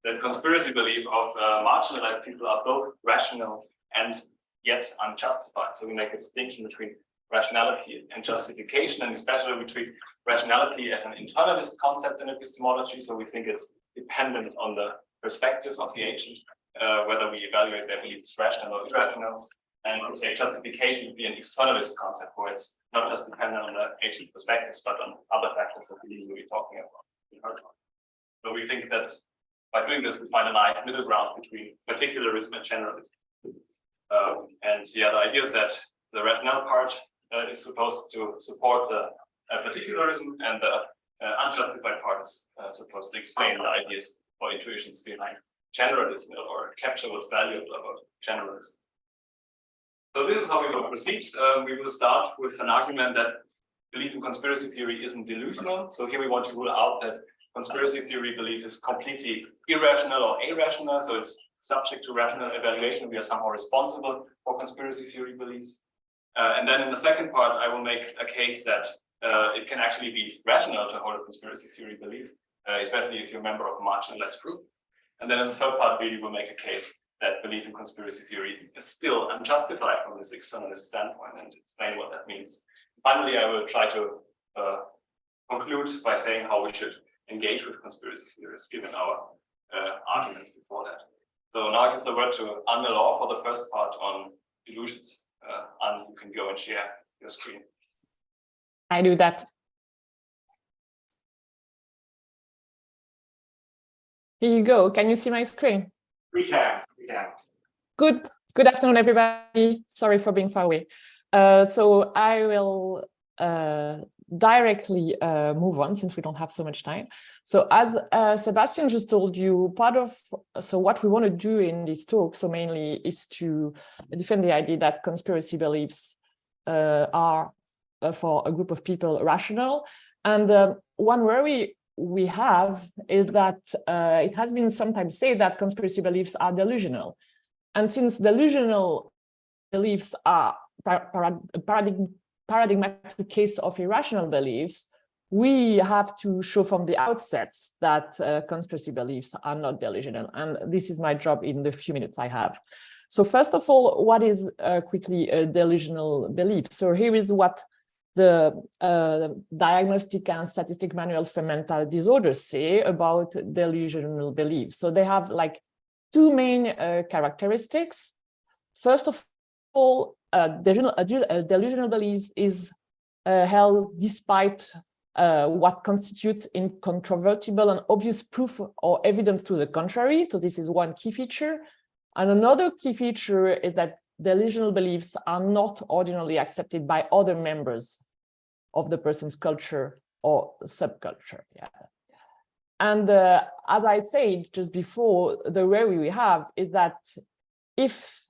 the conspiracy belief of marginalized people are both rational and yet unjustified. So we make a distinction between rationality and justification, and especially we treat rationality as an internalist concept in epistemology. So we think it's dependent on the perspective of the agent, whether we evaluate their beliefs rational or irrational. And a justification would be an externalist concept where it's not just dependent on the agent's perspectives, but on other factors that we will be talking about. So we think that by doing this, we find a nice middle ground between particularism and generalism. And the idea is that the rationale part is supposed to support the particularism, and the unjustified part is supposed to explain the ideas or intuitions behind generalism or capture what's valuable about generalism. So this is how we will proceed. We will start with an argument that belief in conspiracy theory isn't delusional. So here we want to rule out that conspiracy theory belief is completely irrational or irrational. So it's subject to rational evaluation. We are somehow responsible for conspiracy theory beliefs. And then in the second part, I will make a case that it can actually be rational to hold a conspiracy theory belief, especially if you're a member of a marginalized group. And then in the third part, really will make a case that belief in conspiracy theory is still unjustified from this externalist standpoint, and explain what that means. Finally, I will try to conclude by saying how we should engage with conspiracy theorists, given our arguments before that. So now I give the word to Anne Law for the first part on delusions. Anne, you can go and share your screen. I do that. Here you go. Can you see my screen? We can. Good afternoon, everybody. Sorry for being far away. So I will directly move on, since we don't have so much time. So as Sebastian just told you, so what we want to do in this talk, so mainly, is to defend the idea that conspiracy beliefs are for a group of people rational. And one worry we have is that it has been sometimes said that conspiracy beliefs are delusional. And since delusional beliefs are paradigmatic case of irrational beliefs, we have to show from the outset that conspiracy beliefs are not delusional. And this is my job in the few minutes I have. So first of all, what is quickly a delusional belief? So here is what the Diagnostic and Statistic Manual for Mental Disorders say about delusional beliefs. So they have like two main characteristics. First of all, delusional beliefs is held despite what constitutes incontrovertible and obvious proof or evidence to the contrary. So this is one key feature. And another key feature is that delusional beliefs are not ordinarily accepted by other members of the person's culture or subculture. Yeah. And as I said just before, the worry we have is that if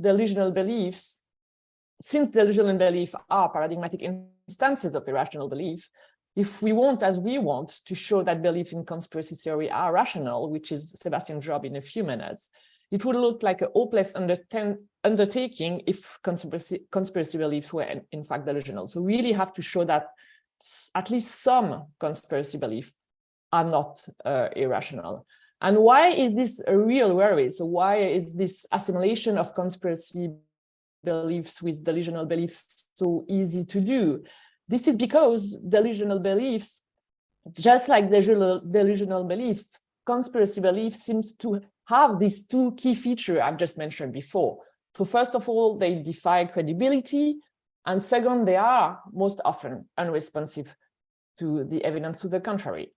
delusional beliefs, since delusional beliefs are paradigmatic instances of irrational belief, if we want, as we want, to show that belief in conspiracy theory are rational, which is Sebastian's job in a few minutes, it would look like a hopeless undertaking if conspiracy beliefs were in fact delusional. So we really have to show that at least some conspiracy beliefs are not irrational. And why is this a real worry? So why is this assimilation of conspiracy beliefs with delusional beliefs so easy to do? This is because delusional beliefs, just like delusional belief, conspiracy belief seems to have these two key features I've just mentioned before. So first of all, they defy credibility, and second, they are most often unresponsive to the evidence to the contrary.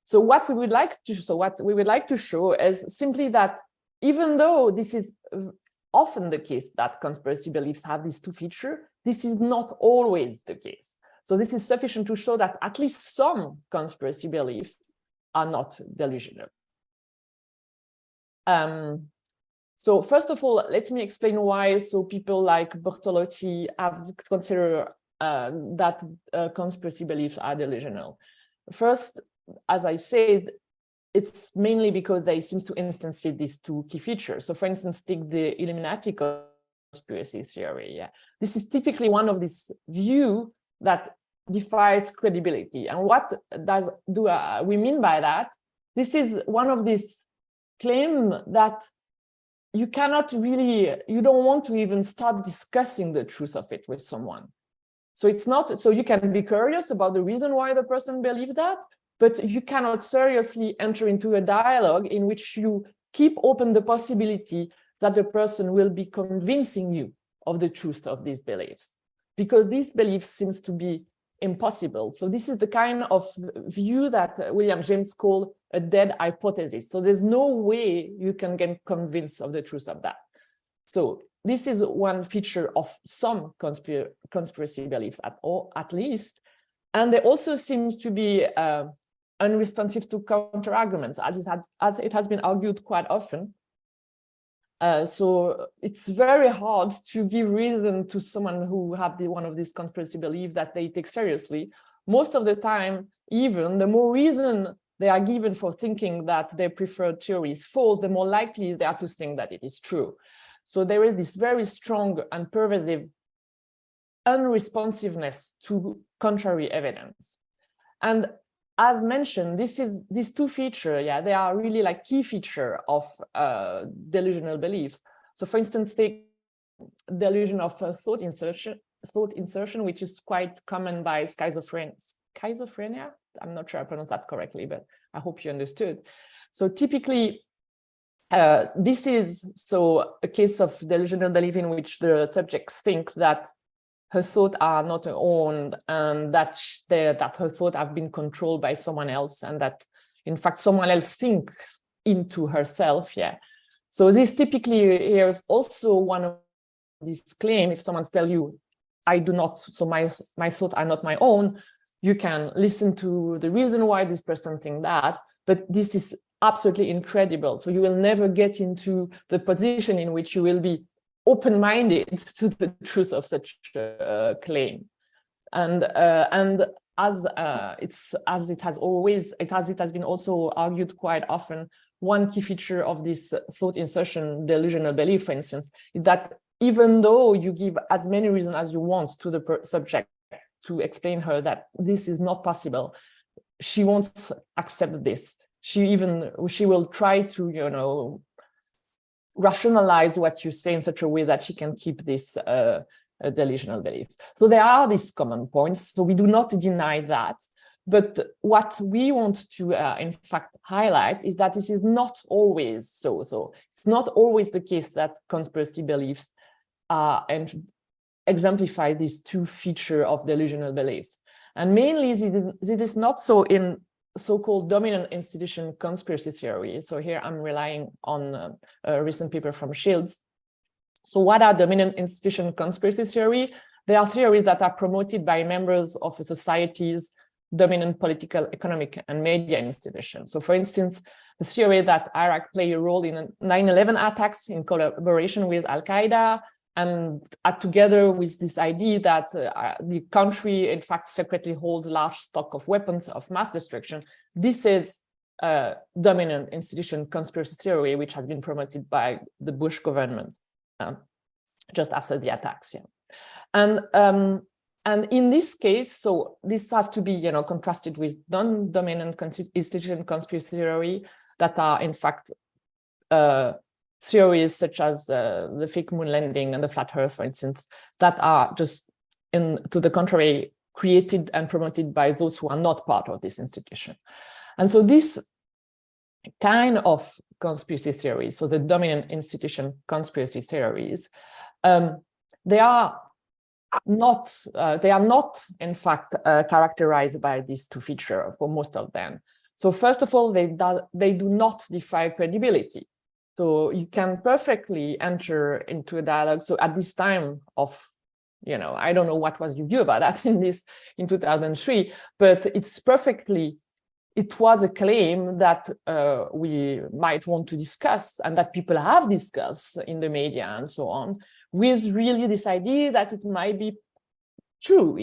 So what we would like to show is simply that even though this is often the case that conspiracy beliefs have these two features, this is not always the case. So this is sufficient to show that at least some conspiracy beliefs are not delusional. So first of all, let me explain why. So people like Bertolotti have considered that conspiracy beliefs are delusional. First, as I said, it's mainly because they seem to instantiate these two key features. So for instance, take the Illuminati conspiracy theory. Yeah. This is typically one of these views that defies credibility. And what do we mean by that? this is one of these claims that you cannot really, you don't want to even start discussing the truth of it with someone. So it's not, so you can be curious about the reason why the person believed that, but you cannot seriously enter into a dialogue in which you keep open the possibility that the person will be convincing you of the truth of these beliefs, because these beliefs seems to be impossible. So this is the kind of view that William James called a dead hypothesis. So there's no way you can get convinced of the truth of that. So this is one feature of some conspiracy beliefs at least. And they also seem to be unresponsive to counter arguments, as it has been argued quite often. So it's very hard to give reason to someone who have one of these conspiracy beliefs that they take seriously. Most of the time, even the more reason they are given for thinking that their preferred theory is false, the more likely they are to think that it is true. So there is this very strong and pervasive unresponsiveness to contrary evidence. And as mentioned, these two features, they are really like key feature of delusional beliefs. So for instance, take delusion of thought insertion, which is quite common by schizophrenia. I'm not sure I pronounced that correctly, but I hope you understood. So typically, this is a case of delusional belief in which the subjects think that her thoughts are not her own, and that her thoughts have been controlled by someone else, and that in fact someone else thinks into herself. So this typically here is also one of these claims. If someone tells you, I do not, so my thoughts are not my own, you can listen to the reason why this person thinks that, but this is absolutely incredible. So you will never get into the position in which you will be open-minded to the truth of such a claim, and as it has been also argued quite often, one key feature of this thought insertion delusional belief, for instance, is that even though you give as many reasons as you want to the subject to explain her that this is not possible, she won't accept this. She will try to, rationalize what you say in such a way that she can keep this delusional belief. So there are these common points. So we do not deny that. But what we want to, in fact, highlight is that this is not always so. So it's not always the case that conspiracy beliefs and exemplify these two features of delusional belief. And mainly it is not so in so-called dominant institution conspiracy theory. So here I'm relying on a recent paper from Shields. So what are dominant institution conspiracy theory? They are theories that are promoted by members of a society's dominant political, economic, and media institutions. So for instance, the theory that Iraq played a role in 9/11 attacks in collaboration with Al-Qaeda, and together with this idea that the country, in fact, secretly holds large stock of weapons of mass destruction. This is dominant institution conspiracy theory, which has been promoted by the Bush government just after the attacks. And in this case, so this has to be, contrasted with non-dominant institution conspiracy theory that are, in fact, theories such as the fake moon landing and the flat earth, for instance, that are just, to the contrary, created and promoted by those who are not part of this institution. And so this kind of conspiracy theories, so the dominant institution conspiracy theories, they are not, in fact, characterized by these two features for most of them. So first of all, they do not defy credibility. So you can perfectly enter into a dialogue. So at this time of, I don't know what was your view about that in 2003, but it was a claim that we might want to discuss and that people have discussed in the media and so on, with really this idea that it might be true.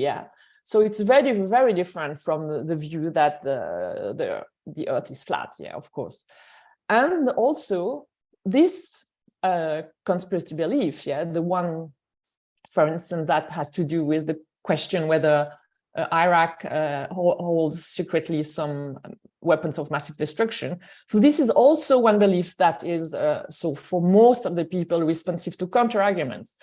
So it's very, very different from the view that the earth is flat, of course. And also, this conspiracy belief, the one, for instance, that has to do with the question whether Iraq holds secretly some weapons of massive destruction. So this is also one belief that is, so for most of the people responsive to counter-arguments,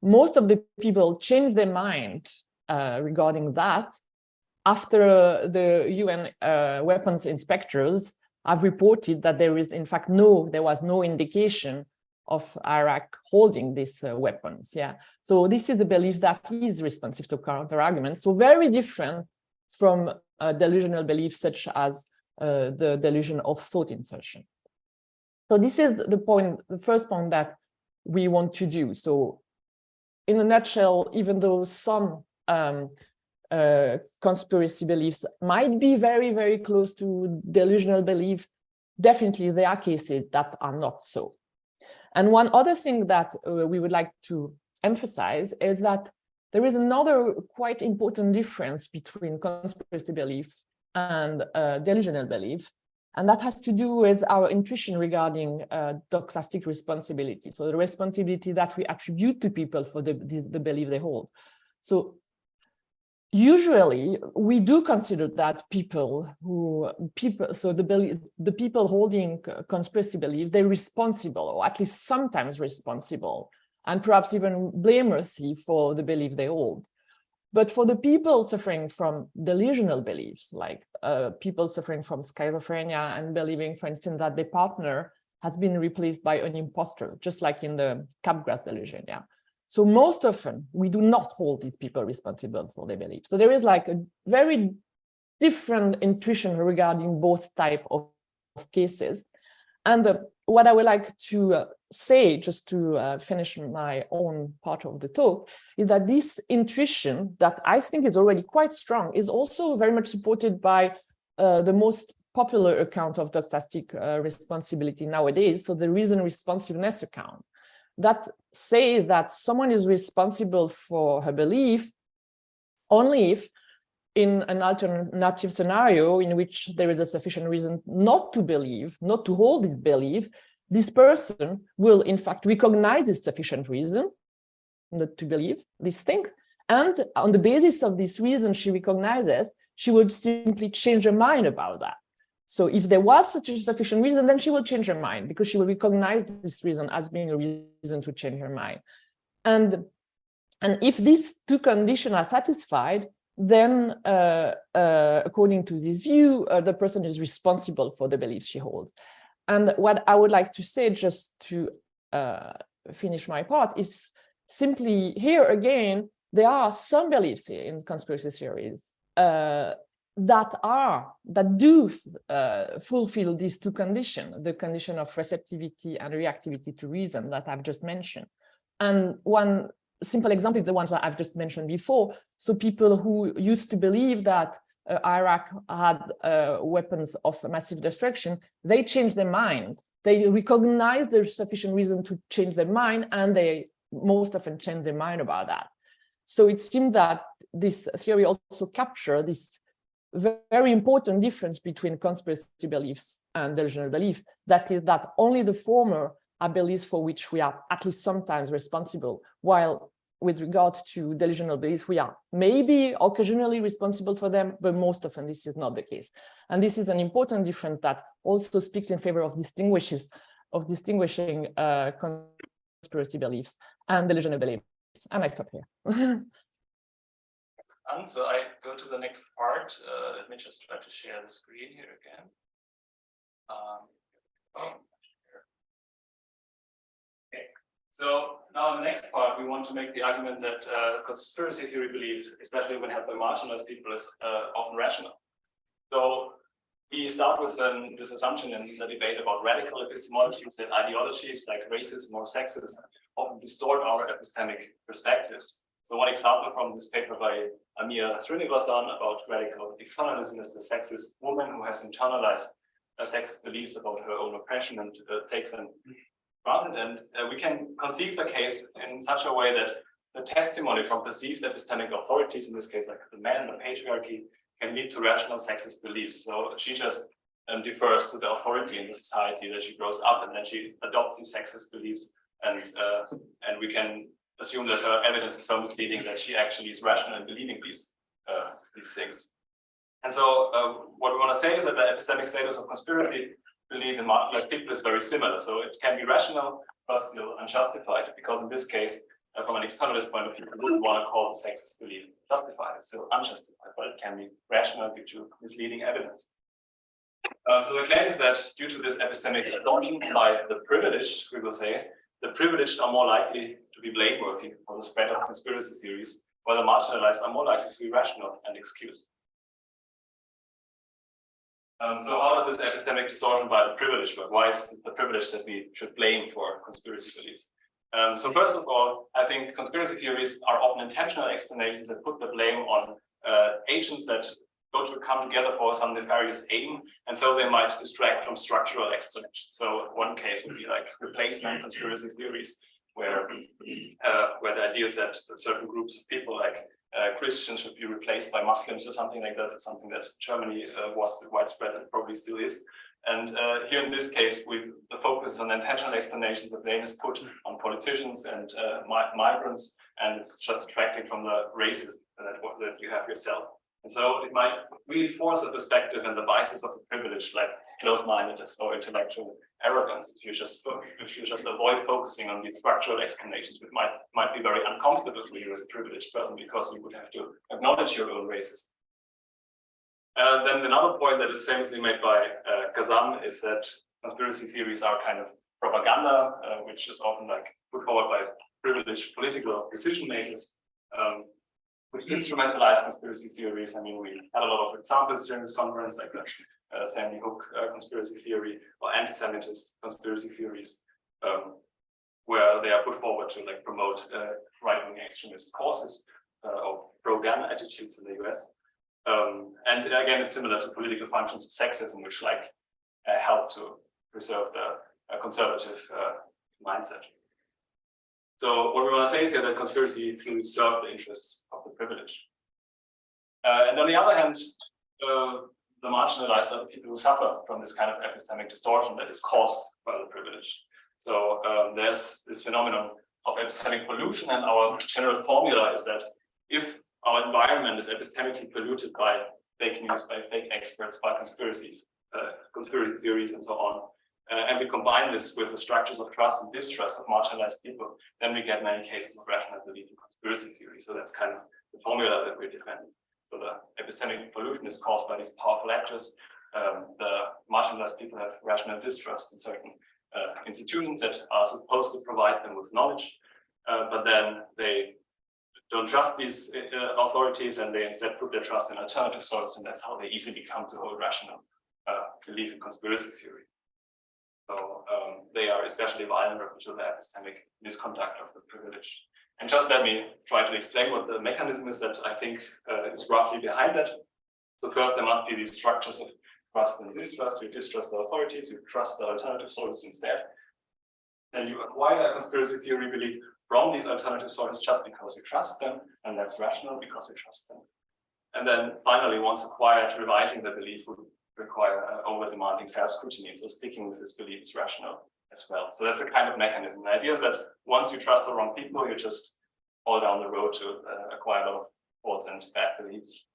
most of the people change their mind regarding that after the UN weapons inspectors have reported that there is, in fact, there was no indication of Iraq holding these weapons. Yeah, so this is the belief that is responsive to counter-arguments. So very different from delusional beliefs such as the delusion of thought insertion. So this is the point, the first point that we want to do. So in a nutshell, even though some conspiracy beliefs might be very, very close to delusional belief, definitely there are cases that are not so. And one other thing that we would like to emphasize is that there is another quite important difference between conspiracy beliefs and delusional belief, and that has to do with our intuition regarding doxastic responsibility. So the responsibility that we attribute to people for the belief they hold. So usually we do consider that so the people holding conspiracy beliefs, they're responsible, or at least sometimes responsible, and perhaps even blameworthy for the belief they hold. But for the people suffering from delusional beliefs, like people suffering from schizophrenia and believing, for instance, that their partner has been replaced by an imposter, just like in the Capgras delusion, yeah. So most often, we do not hold these people responsible for their beliefs. So there is like a very different intuition regarding both types of cases. And what I would like to say, just to finish my own part of the talk, is that this intuition that I think is already quite strong is also very much supported by the most popular account of doxastic responsibility nowadays, so the reason responsiveness account, that say that someone is responsible for her belief only if, in an alternative scenario in which there is a sufficient reason not to believe, not to hold this belief, this person will in fact recognize this sufficient reason not to believe this thing. And on the basis of this reason she recognizes, she would simply change her mind about that. So if there was such a sufficient reason, then she will change her mind because she will recognize this reason as being a reason to change her mind. And if these two conditions are satisfied, then according to this view, the person is responsible for the beliefs she holds. And what I would like to say, just to finish my part, is simply here again, there are some beliefs in conspiracy theories that do fulfill these two conditions, the condition of receptivity and reactivity to reason that I've just mentioned. And one simple example is the ones that I've just mentioned before. So people who used to believe that Iraq had weapons of massive destruction, they changed their mind. They recognize there's sufficient reason to change their mind, and they most often change their mind about that. So it seems that this theory also captures this very important difference between conspiracy beliefs and delusional belief. That is that only the former are beliefs for which we are at least sometimes responsible, while with regard to delusional beliefs, we are maybe occasionally responsible for them, but most often this is not the case. And this is an important difference that also speaks in favor of distinguishing conspiracy beliefs and delusional beliefs. And I stop here. So I go to the next part. Let me just try to share the screen here again. Okay. So now in the next part, we want to make the argument that conspiracy theory belief, especially when held by marginalized people, is often rational. So we start with this assumption in the debate about radical epistemologies, that ideologies like racism or sexism often distort our epistemic perspectives. So one example from this paper by Amir Srinivasan about radical externalism is the sexist woman who has internalized sexist beliefs about her own oppression and takes them granted. And we can conceive the case in such a way that the testimony from perceived epistemic authorities, in this case like the man, the patriarchy, can lead to rational sexist beliefs. So she just defers to the authority in the society that she grows up, and then she adopts these sexist beliefs, and we can assume that her evidence is so misleading that she actually is rational in believing these these things. And so what we want to say is that the epistemic status of conspiracy belief in marginalized people is very similar. So it can be rational, but still unjustified, because in this case, from an externalist point of view, we wouldn't want to call the sexist belief justified. It's still unjustified, but it can be rational due to misleading evidence. So the claim is that due to this epistemic distortion by the privileged, we will say, the privileged are more likely to be blameworthy for the spread of conspiracy theories, while the marginalized are more likely to be rational and excused. So how does this epistemic distortion by the privileged work? Why is it the privileged that we should blame for conspiracy beliefs? So first of all, I think conspiracy theories are often intentional explanations that put the blame on agents that go to come together for some nefarious aim, and so they might distract from structural explanations. So one case would be like replacement conspiracy theories, where the idea is that certain groups of people, like Christians, should be replaced by Muslims or something like that. It's something that Germany was widespread and probably still is. And here in this case, the focus is on intentional explanations. The blame is put on politicians and migrants, and it's just attracting from the racism that you have yourself. And so it might reinforce the perspective and the biases of the privileged, like close-mindedness or intellectual arrogance. If you just avoid focusing on these structural explanations, it might be very uncomfortable for you as a privileged person, because you would have to acknowledge your own racism. Then another point that is famously made by Kazam is that conspiracy theories are kind of propaganda, which is often like put forward by privileged political decision makers, which instrumentalize conspiracy theories. I mean, we had a lot of examples during this conference, like the Sandy Hook conspiracy theory or anti-Semitist conspiracy theories, where they are put forward to like promote right-wing extremist causes or pro-gun attitudes in the US. And again, it's similar to political functions of sexism, which like help to preserve the conservative mindset. So what we want to say is here that conspiracy theories serve the interests of the privileged. And on the other hand, the marginalized are the people who suffer from this kind of epistemic distortion that is caused by the privileged. So there's this phenomenon of epistemic pollution, and our general formula is that if our environment is epistemically polluted by fake news, by fake experts, by conspiracy theories, and so on, and we combine this with the structures of trust and distrust of marginalized people, then we get many cases of rational belief in conspiracy theory. So that's kind of the formula that we're defending. So the epistemic pollution is caused by these powerful actors. The marginalized people have rational distrust in certain institutions that are supposed to provide them with knowledge, but then they don't trust these authorities, and they instead put their trust in alternative sources, and that's how they easily come to hold rational belief in conspiracy theory. So they are especially vulnerable to the epistemic misconduct of the privileged. And just let me try to explain what the mechanism is that I think is roughly behind that. So first, there must be these structures of trust and distrust. You distrust the authorities, you trust the alternative sources instead. And you acquire a conspiracy theory belief from these alternative sources just because you trust them, and that's rational because you trust them. And then finally, once acquired, revising the belief would require over-demanding self-scrutiny, so sticking with this belief is rational as well. So that's a kind of mechanism. The idea is that once you trust the wrong people, you just fall down the road to acquire a lot of faults and bad beliefs.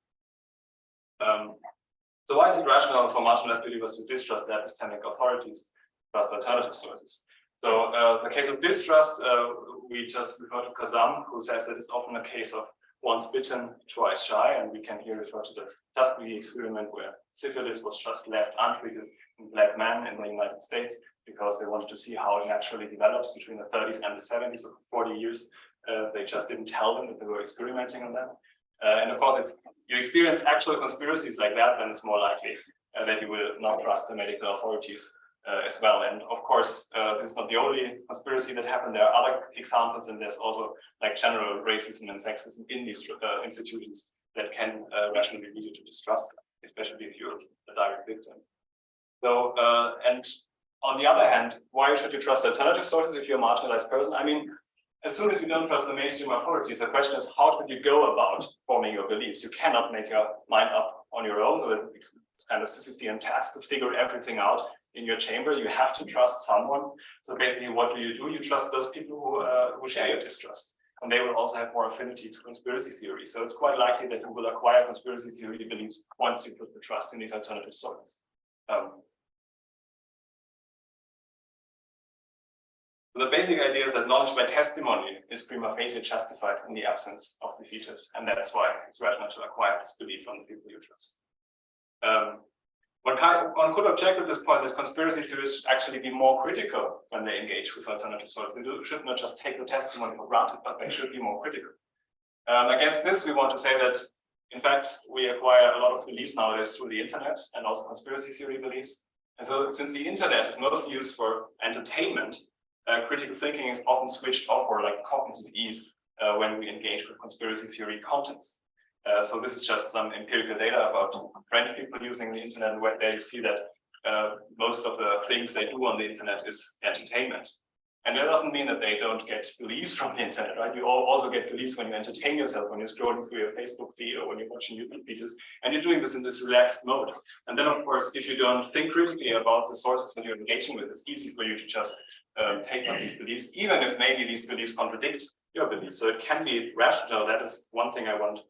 So why is it rational for marginalized believers to distrust the epistemic authorities, trust alternative sources? So the case of distrust, we just refer to Kazam, who says that it's often a case of once bitten, twice shy, and we can here refer to the Tuskegee experiment where syphilis was just left untreated in black men in the United States because they wanted to see how it naturally develops between the 30s and the 70s, so for 40 years. They just didn't tell them that they were experimenting on them. And of course, if you experience actual conspiracies like that, then it's more likely that you will not trust the medical authorities as well. And of course, this is not the only conspiracy that happened. There are other examples, and there's also like general racism and sexism in these institutions that can rationally lead you to distrust them, especially if you're a direct victim. So, and on the other hand, why should you trust alternative sources if you're a marginalized person? I mean, as soon as you don't trust the mainstream authorities, the question is, how should you go about forming your beliefs? You cannot make your mind up on your own, so it's kind of Sisyphean task to figure everything out in your chamber. You have to trust someone. So basically, what do? You trust those people who share your distrust. and they will also have more affinity to conspiracy theory. So it's quite likely that you will acquire conspiracy theory beliefs once you put the trust in these alternative sources. So the basic idea is that knowledge by testimony is prima facie justified in the absence of the features, and that's why it's rational to acquire this belief from the people you trust. One could object at this point that conspiracy theorists should actually be more critical when they engage with alternative sources. They should not just take the testimony for granted, but they should be more critical. Against this, we want to say that, in fact, we acquire a lot of beliefs nowadays through the internet and also conspiracy theory beliefs. And so since the internet is mostly used for entertainment, critical thinking is often switched off, or like cognitive ease, when we engage with conspiracy theory contents. So this is just some empirical data about French people using the internet, and where they see that most of the things they do on the internet is entertainment. And that doesn't mean that they don't get beliefs from the internet, right? You also get beliefs when you entertain yourself, when you're scrolling through your Facebook feed or when you're watching YouTube videos, and you're doing this in this relaxed mode. And then, of course, if you don't think critically about the sources that you're engaging with, it's easy for you to just take on these beliefs, even if maybe these beliefs contradict your beliefs. So it can be rational. That is one thing I want to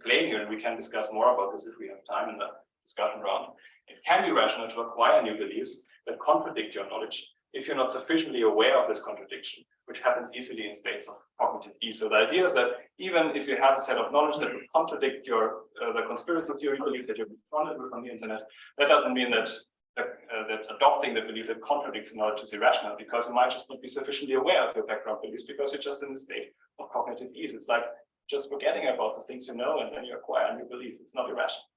claim here, and we can discuss more about this if we have time in the discussion round. It can be rational to acquire new beliefs that contradict your knowledge if you're not sufficiently aware of this contradiction, which happens easily in states of cognitive ease. So the idea is that even if you have a set of knowledge that would contradict your the conspiracy theory belief that you're confronted with on the internet, that doesn't mean that that adopting the belief that contradicts knowledge is irrational, because you might just not be sufficiently aware of your background beliefs because you're just in a state of cognitive ease. It's like just forgetting about the things you know, and then you acquire a new belief. It's not irrational.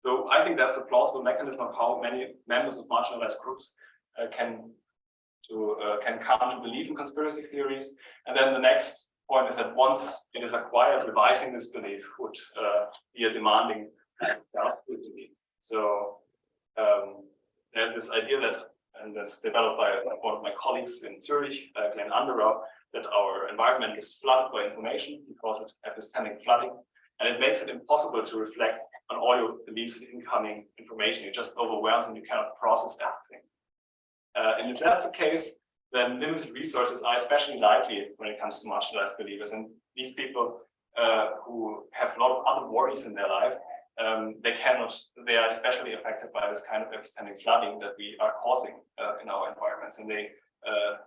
So I think that's a plausible mechanism of how many members of marginalized groups can come to believe in conspiracy theories. And then the next point is that once it is acquired, revising this belief would be a demanding scrutiny. So there's this idea that, and that's developed by one of my colleagues in Zurich, Glenn Underau, that our environment is flooded by information. He calls it epistemic flooding. And it makes it impossible to reflect on all your beliefs in incoming information. You're just overwhelmed and you cannot process everything. And if that's the case, then limited resources are especially likely when it comes to marginalized believers. And these people who have a lot of other worries in their life, they are especially affected by this kind of epistemic flooding that we are causing in our environments. And they,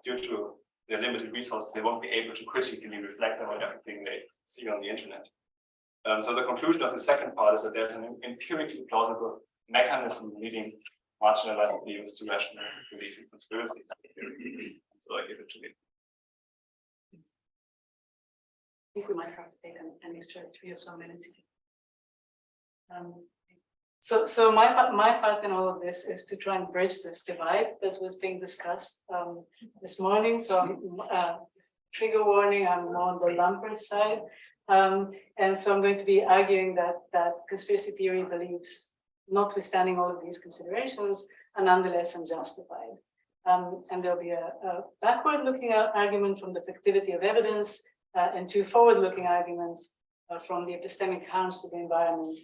due to their limited resources, they won't be able to critically reflect on everything they see on the internet. So the conclusion of the second part is that there's an empirically plausible mechanism leading marginalized believers to rational belief in conspiracy theory. So I give it to you. I think we might have to take an extra 3 or so minutes. So my part in all of this is to try and bridge this divide that was being discussed this morning. So trigger warning, I'm more on the Lampert side. And so I'm going to be arguing that conspiracy theory beliefs, notwithstanding all of these considerations, are nonetheless unjustified. And there'll be a backward-looking argument from the effectivity of evidence and 2 forward-looking arguments from the epistemic harms to the environment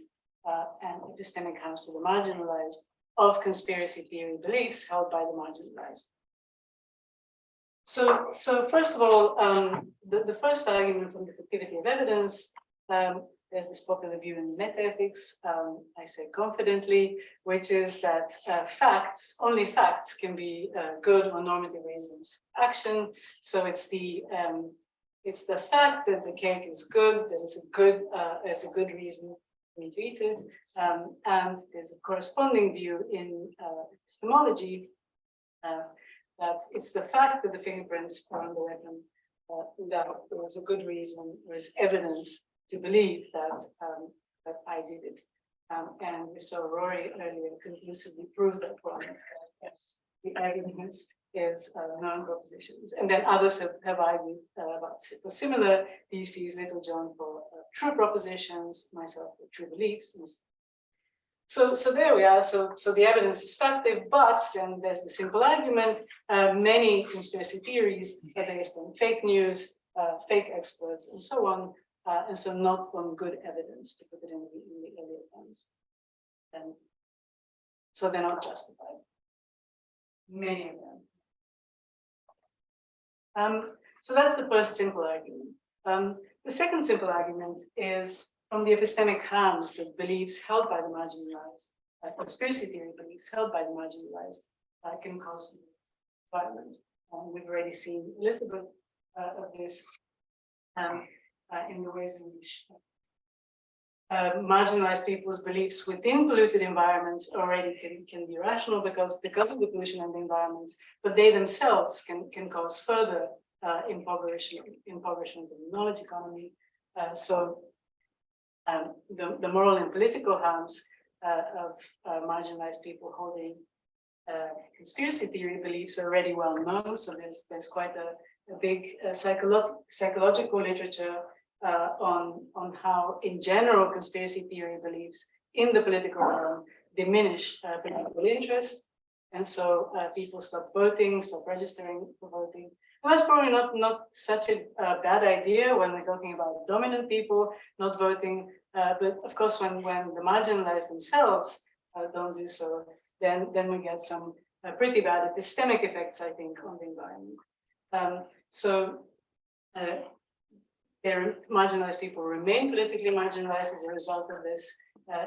and epistemic harms to the marginalized of conspiracy theory beliefs held by the marginalized. So first of all, the first argument from the effectivity of evidence, there's this popular view in metaethics, I say confidently, which is that only facts can be good or normative reasons for action. So it's the fact that the cake is good, that it's a good reason for me to eat it, and there's a corresponding view in epistemology that it's the fact that the fingerprints are on the weapon that there was a good reason, there is evidence to believe that I did it. And we saw Rory earlier conclusively prove that point. The evidence is non-propositions. And then others have argued about similar theses, Little John for true propositions, myself for true beliefs. So there we are. So the evidence is factive, but then there's the simple argument. Many conspiracy theories are based on fake news, fake experts, and so on, and so not on good evidence, to put it in the earlier terms. And so they're not justified. Many of them. So that's the first simple argument. The second simple argument is from the epistemic harms that beliefs held by the marginalized, conspiracy theory beliefs held by the marginalized can cause environment. We've already seen a little bit of this in the ways in which marginalized people's beliefs within polluted environments already can be rational because of the pollution and the environments, but they themselves can cause further impoverishment of the knowledge economy. So the moral and political harms of marginalized people holding conspiracy theory beliefs are already well known. So there's quite a big psychological literature on how, in general, conspiracy theory beliefs in the political realm diminish political interest, and so people stop voting, stop registering for voting. And that's probably not such a bad idea when we're talking about dominant people not voting, but of course, when the marginalized themselves don't do so, then we get some pretty bad epistemic effects, I think, on the environment. Their marginalized people remain politically marginalized as a result of this,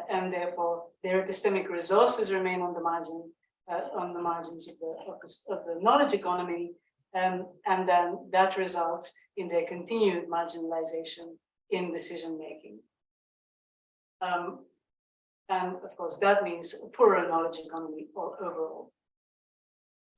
and therefore their epistemic resources remain on the margins of the knowledge economy, and then that results in their continued marginalization in decision making. And of course, that means a poorer knowledge economy overall.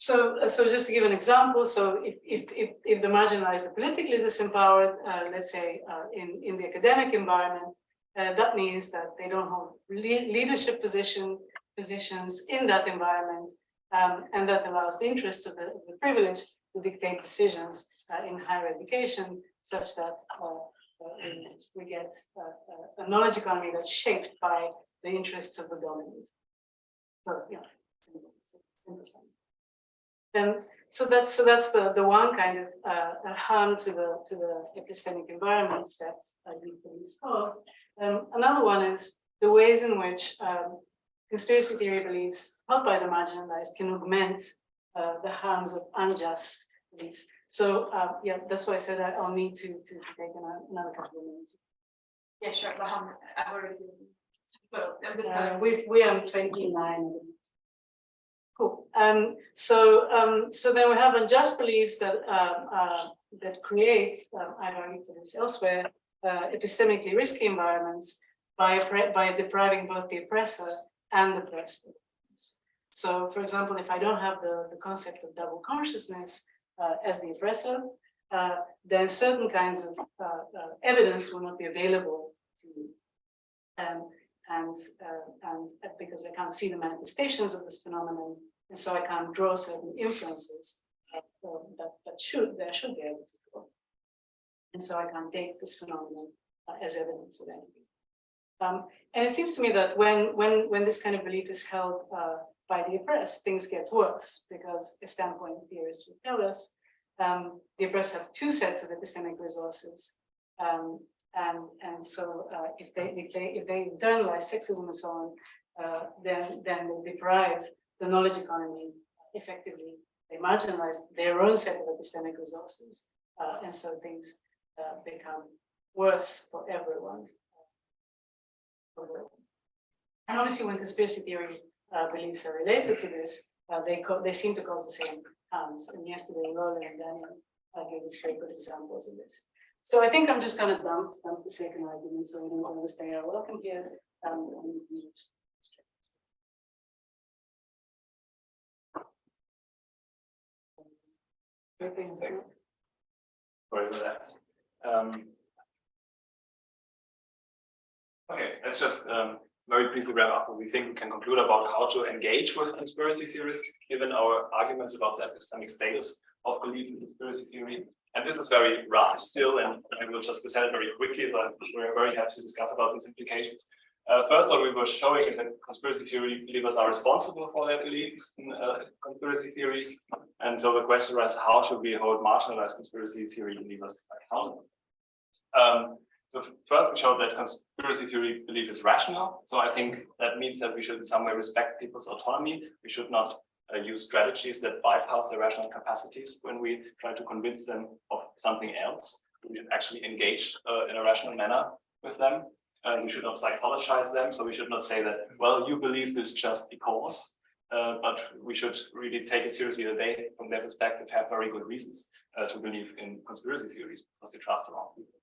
So just to give an example, so if the marginalized are politically disempowered, let's say in the academic environment, that means that they don't hold leadership positions in that environment, and that allows the interests of the privileged to dictate decisions in higher education, such that we get a knowledge economy that's shaped by the interests of the dominant. So yeah, simple sense. So that's the one kind of harm to the epistemic environments that these beliefs cause. Another one is the ways in which conspiracy theory beliefs held by the marginalized can augment the harms of unjust beliefs. So yeah, that's why I said that I'll need to take another couple of minutes. Yeah, sure. But I've already. So we are 29. Cool. So then we have unjust beliefs that create, I've argued for this elsewhere, epistemically risky environments by depriving both the oppressor and the oppressed. So, for example, if I don't have the concept of double consciousness as the oppressor, then certain kinds of evidence will not be available to me. And because I can't see the manifestations of this phenomenon, and so I can't draw certain inferences that I should be able to draw. And so I can't take this phenomenon as evidence of anything. And it seems to me that when this kind of belief is held by the oppressed, things get worse, because standpoint theorists will tell us the oppressed have two sets of epistemic resources. And so if they internalize sexism and so on, then they deprive the knowledge economy effectively. They marginalize their own set of epistemic resources, and so things become worse for everyone. And obviously, when conspiracy theory beliefs are related to this, they seem to cause the same harms. And yesterday, Roland and Daniel gave us very good examples of this. So I think I'm just going to dump the second argument, so we don't overstay our welcome here. Thanks. Sorry for that. Okay, let's just very briefly wrap up what we think we can conclude about how to engage with conspiracy theorists, given our arguments about the epistemic status of belief in conspiracy theory. And this is very rough still, and I will just present it very quickly, but we're very happy to discuss about these implications. First, what we were showing is that conspiracy theory believers are responsible for their beliefs in conspiracy theories. And so the question was, how should we hold marginalized conspiracy theory believers accountable? So first, we showed that conspiracy theory belief is rational. So I think that means that we should in some way respect people's autonomy. We should not use strategies that bypass their rational capacities when we try to convince them of something else. We should actually engage in a rational manner with them. We should not psychologize them. So we should not say that, well, you believe this just because, but we should really take it seriously that they, from their perspective, have very good reasons to believe in conspiracy theories because they trust the wrong people.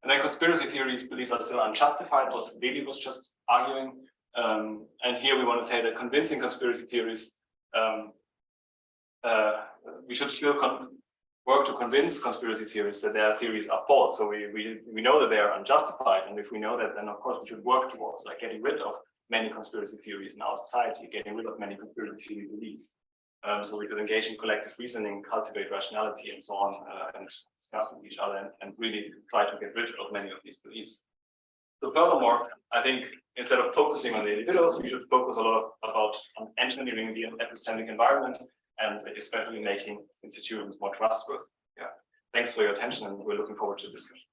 And then conspiracy theories beliefs are still unjustified, what Lili was just arguing. And here we want to say that convincing conspiracy theories, we should still work to convince conspiracy theorists that their theories are false. So we know that they are unjustified. And if we know that, then of course we should work towards like getting rid of many conspiracy theories in our society, getting rid of many conspiracy theory beliefs. So we could engage in collective reasoning, cultivate rationality and so on, and discuss with each other and really try to get rid of many of these beliefs. So furthermore, I think instead of focusing on the individuals, we should focus a lot about engineering the epistemic environment and especially making institutions more trustworthy. Yeah. Thanks for your attention, and we're looking forward to the discussion.